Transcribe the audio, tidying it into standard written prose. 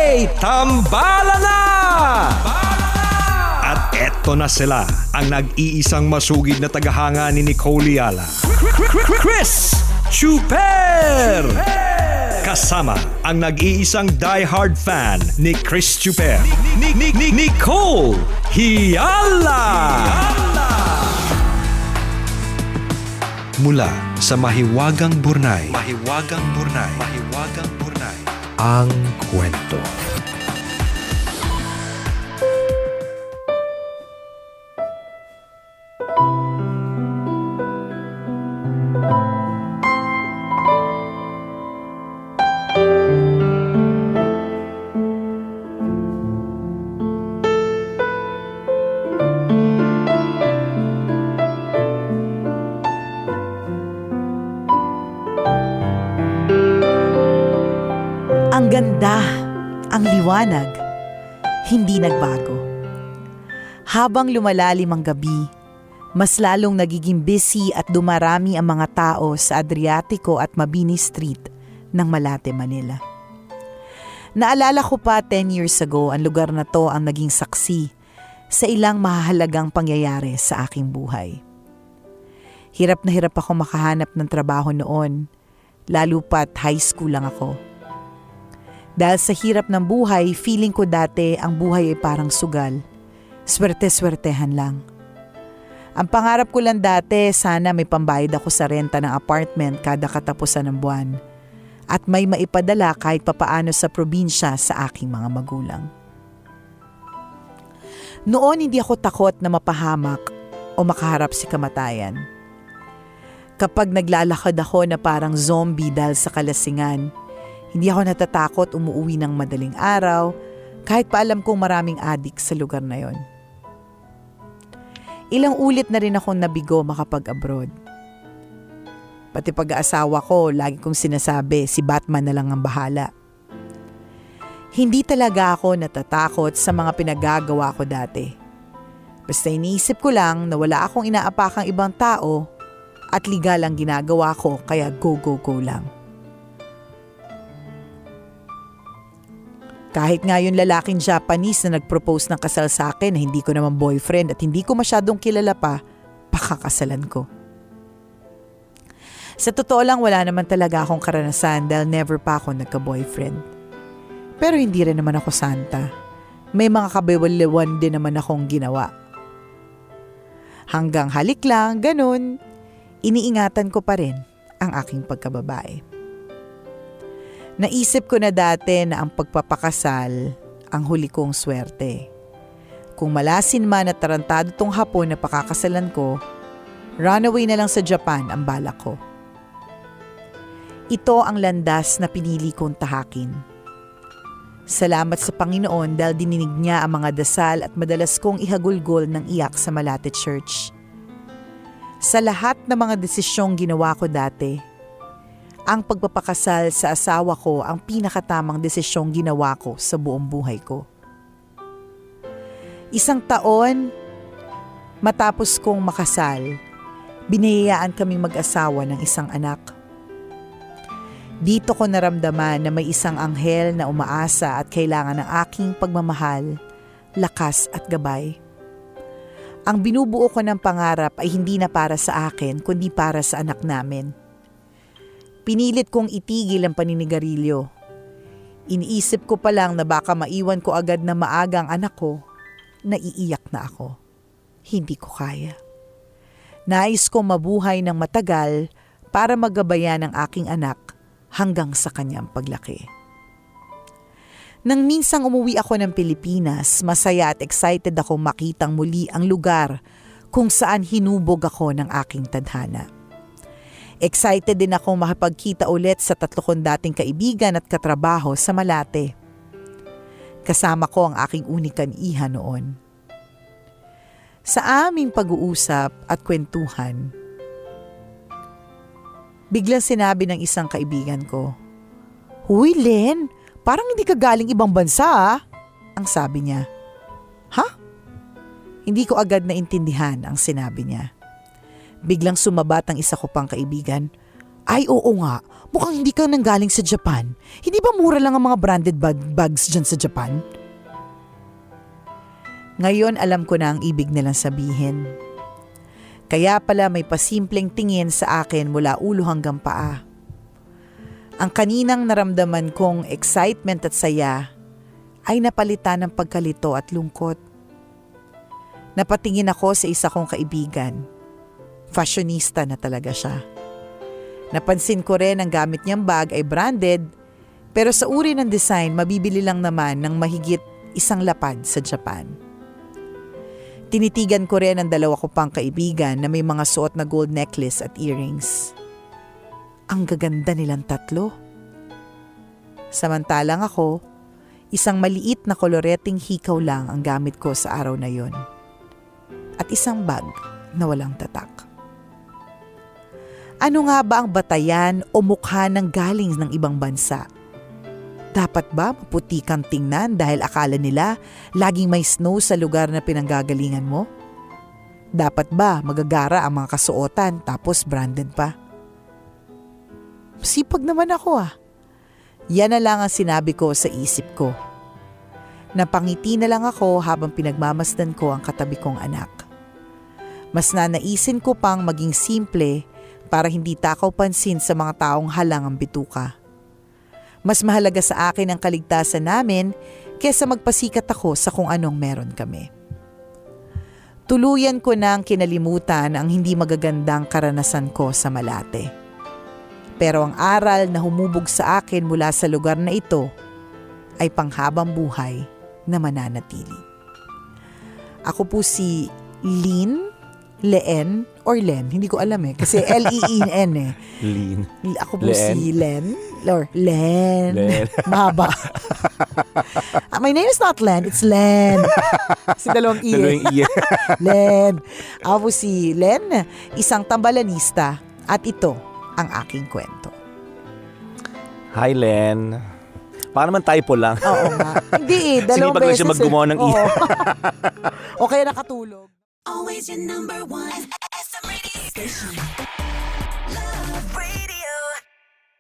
Okay, tambala na! At eto na sila, ang nag-iisang masugid na tagahanga ni Nicole Yala. Chris Chuper! Kasama ang nag-iisang die-hard fan ni Chris Chuper, Nicole Yala! Mula sa Mahiwagang Burnay, ang kwento. Ang ganda, ang liwanag, hindi nagbago. Habang lumalalim ang gabi, mas lalong nagiging busy at dumarami ang mga tao sa Adriatico at Mabini Street ng Malate, Manila. Naalala ko pa 10 years ago ang lugar na to ang naging saksi sa ilang mahahalagang pangyayari sa aking buhay. Hirap na hirap ako makahanap ng trabaho noon, lalo pat high school lang ako. Dahil sa hirap ng buhay, feeling ko dati ang buhay ay parang sugal. Swerte-swertehan lang. Ang pangarap ko lang dati, sana may pambayad ako sa renta ng apartment kada katapusan ng buwan. At may maipadala kahit papaano sa probinsya sa aking mga magulang. Noon hindi ako takot na mapahamak o makaharap si kamatayan. Kapag naglalakad ako na parang zombie dahil sa kalasingan, hindi ako natatakot umuwi ng madaling araw kahit pa alam kong maraming adik sa lugar na yon. Ilang ulit na rin akong nabigo makapag-abroad. Pati pag-aasawa ko, lagi kong sinasabi si Batman na lang ang bahala. Hindi talaga ako natatakot sa mga pinagagawa ko dati. Basta iniisip ko lang na wala akong inaapakang ibang tao at legal ang ginagawa ko kaya go lang. Kahit nga yung lalaking Japanese na nag-propose ng kasal sa akin na hindi ko naman boyfriend at hindi ko masyadong kilala pa, pakakasalan ko. Sa totoo lang wala naman talaga akong karanasan dahil never pa ako nagka-boyfriend. Pero hindi rin naman ako santa. May mga kabewaliwan din naman akong ginawa. Hanggang halik lang, ganun, iniingatan ko pa rin ang aking pagkababae. Naisip ko na dati na ang pagpapakasal ang huli kong swerte. Kung malasin man at tarantado tong hapon na pakakasalan ko, runaway na lang sa Japan ang balak ko. Ito ang landas na pinili kong tahakin. Salamat sa Panginoon dahil dininig niya ang mga dasal at madalas kong ihagulgol ng iyak sa Malate Church. Sa lahat ng mga desisyong ginawa ko dati, ang pagpapakasal sa asawa ko ang pinakatamang desisyong ginawa ko sa buong buhay ko. 1 taon matapos kong makasal, biniyayaan kaming mag-asawa ng isang anak. Dito ko naramdaman na may isang anghel na umaasa at kailangan ng aking pagmamahal, lakas at gabay. Ang binubuo ko ng pangarap ay hindi na para sa akin kundi para sa anak namin. Pinilit kong itigil ang paninigarilyo. Iniisip ko pa lang na baka maiwan ko agad na maaga ang anak ko, naiiyak na ako. Hindi ko kaya. Nais kong mabuhay ng matagal para magabayan ang aking anak hanggang sa kanyang paglaki. Nang minsang umuwi ako ng Pilipinas, masaya at excited akong makitang muli ang lugar kung saan hinubog ako ng aking tadhana. Excited din akong makapagkita ulit sa 3 kong dating kaibigan at katrabaho sa Malate. Kasama ko ang aking unikan iha noon. Sa aming pag-uusap at kwentuhan, biglang sinabi ng isang kaibigan ko, "Huy, Len, parang hindi ka galing ibang bansa ah," ang sabi niya. Ha? Hindi ko agad naintindihan ang sinabi niya. Biglang sumabat ang isa ko pang kaibigan. Ay, oo nga. Mukhang hindi ka nanggaling sa Japan. Hindi ba mura lang ang mga branded bags dyan sa Japan? Ngayon alam ko na ang ibig nilang sabihin. Kaya pala may pasimpleng tingin sa akin mula ulo hanggang paa. Ang kaninang naramdaman kong excitement at saya ay napalitan ng pagkalito at lungkot. Napatingin ako sa isa kong kaibigan. Fashionista na talaga siya. Napansin ko rin ang gamit niyang bag ay branded, pero sa uri ng design mabibili lang naman ng mahigit 1 lapad sa Japan. Tinitigan ko rin ang 2 ko pang kaibigan na may mga suot na gold necklace at earrings. Ang gaganda nilang 3. Samantalang ako, isang maliit na koloreteng hikaw lang ang gamit ko sa araw na yon. At isang bag na walang tatak. Ano nga ba ang batayan o mukha ng galing ng ibang bansa? Dapat ba maputi kang tingnan dahil akala nila laging may snow sa lugar na pinanggagalingan mo? Dapat ba magagara ang mga kasuotan tapos branded pa? Sipag naman ako ah. Yan na lang ang sinabi ko sa isip ko. Napangiti na lang ako habang pinagmamasdan ko ang katabi kong anak. Mas nanaisin ko pang maging simple para hindi takaw pansin sa mga taong halang ang bituka. Mas mahalaga sa akin ang kaligtasan namin kesa magpasikat ako sa kung anong meron kami. Tuluyan ko nang kinalimutan ang hindi magagandang karanasan ko sa Malate. Pero ang aral na humubog sa akin mula sa lugar na ito ay panghabang buhay na mananatili. Ako po si Leen or Len, hindi ko alam kasi L-E-E-N Lean. Ako po si Len or Len. Mahaba. My name is not Len, it's Len. Kasi dalawang E. Len. Ako po si Len, isang tambalanista at ito ang aking kwento. Hi, Len. Baka naman typo lang. Oo nga. Hindi dalawang Sinipag lang beses. siya maggumawa ng Oo. O kaya nakatulog. Always your number one SM radio station. Love radio.